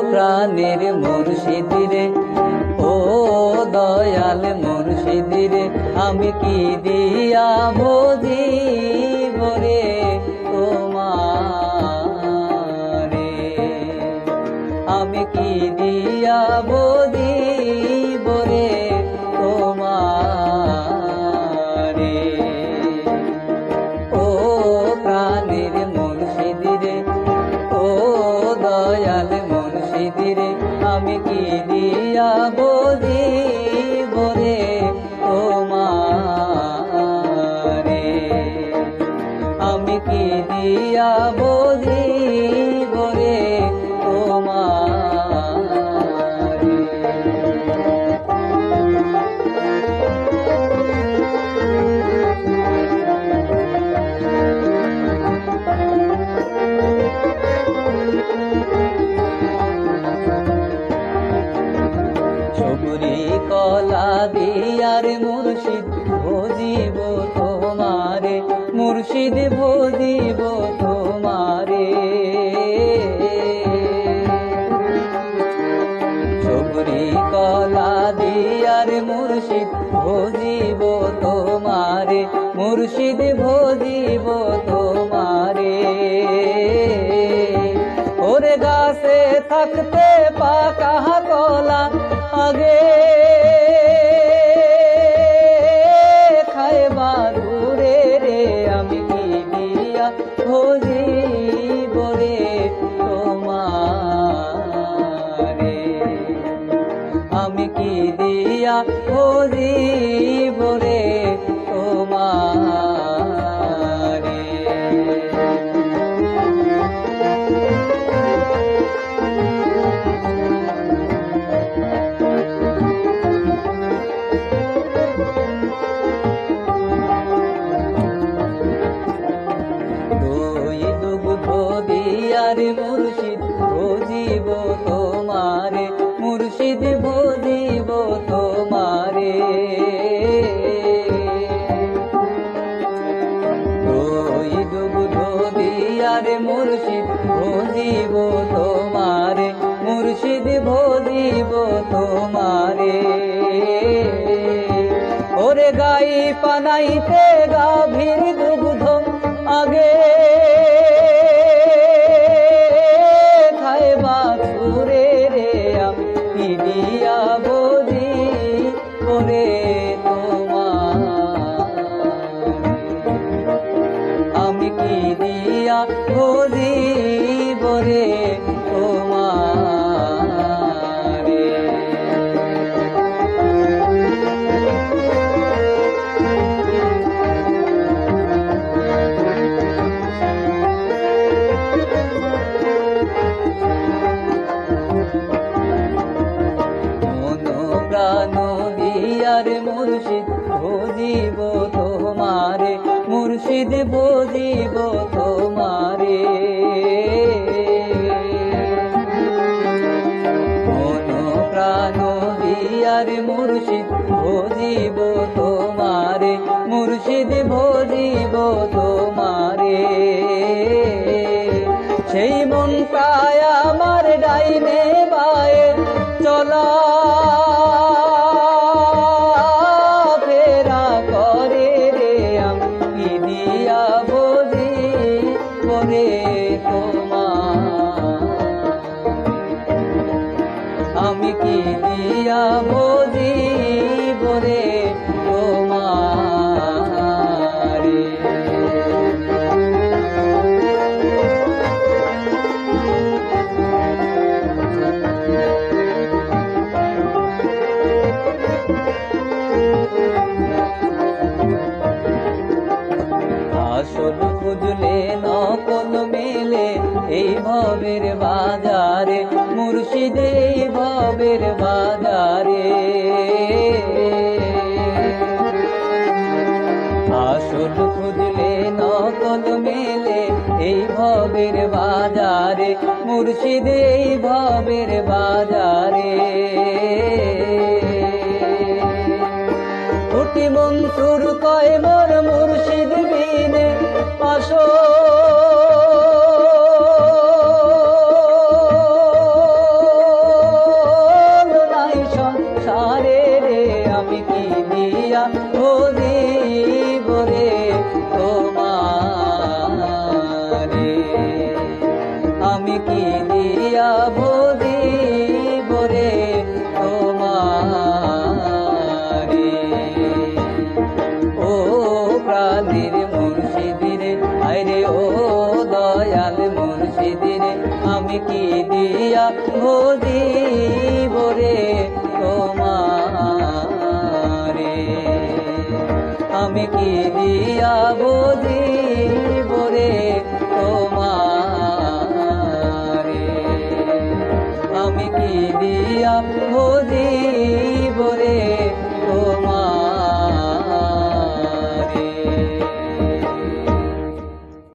প্রাণের মুর্শিদ রে, ও দয়াল মুর্শিদ রে, আমি কি দিয়া বুঝিব রে তোমারে, আমি কি দিয়া বুঝিব রে তোমারে। ও প্রাণের মুর্শিদ রে, ও দয়াল মুর্শিদ রে, আমি কি দিয়া বুঝিব রে তোমারে, আমি কি দিয়া বুঝিব রে তোমারে। সবুরি কলা দিয়ার মুর্শিদ ভজিব তোমারে, মুর্শিদ ভজিব তোমারে। সবুরি কলা দিয়ার মুর্শিদ ভজিব তোমারে, মুর্শিদ ভজিব তোমারে। ওরে গাছে থাকতে পাকা কলা আগে খাইবা দূরে রে, আমি কি দিয়া ভজিব রে তোমারে, আমি কি দিয়া ভজিব রে তোমারে। দিয়ার মুর্শিদ ভজিব তোমারে, মুর্শিদ ভজিব তোমারে। ওই দুগ্ধ দিয়ার মুর্শিদ ভজিব তোমারে, মুর্শিদ ভজিব তোমারে। ওরে গাই পানাইতে গাভীর দুগ্ধ আগে খাইবা সুরে রে, আমি দিয়া বুঝিব রে তোমারে, আমি কি দিয়া বুঝিব রে তোমারে। প্রাণ দিয়ার মুর্শিদ ভজিব তোমারে, মুর্শিদ ভজিব তোমারে। মন প্রাণ দিয়ার মুর্শিদ ভজিব তোমারে, মুর্শিদ ভজিব তোমারে। সেই মনটায় আমার ডাইনে বায়ে চলা ফেরা করে রে, আমি দিয়া বুঝিব রে তোমারে, আমি কি দিয়া বুঝিব রে তোমারে। আসল খুঁজলে নকল মেলে এই ভবের বাজারে, মুর্শিদ এই ভবের বাজারে। আসল খুঁজলে নকল মেলে এই ভবের বাজারে, মুর্শিদ এই ভবের বাজারে। উঠি মনসুর কয় মোর মুর্শিদ বিনে, 500 আমি কি দিয়া বুঝিব রে তোমারে। ও প্রাণের মুর্শিদিরে, আইরে ও দয়াল মুর্শিদিরে, আমি কি দিয়া বুঝিব রে তোমারে। আমি কি দিয়া বুঝিব রে তোমারে। আমি কি দিয়া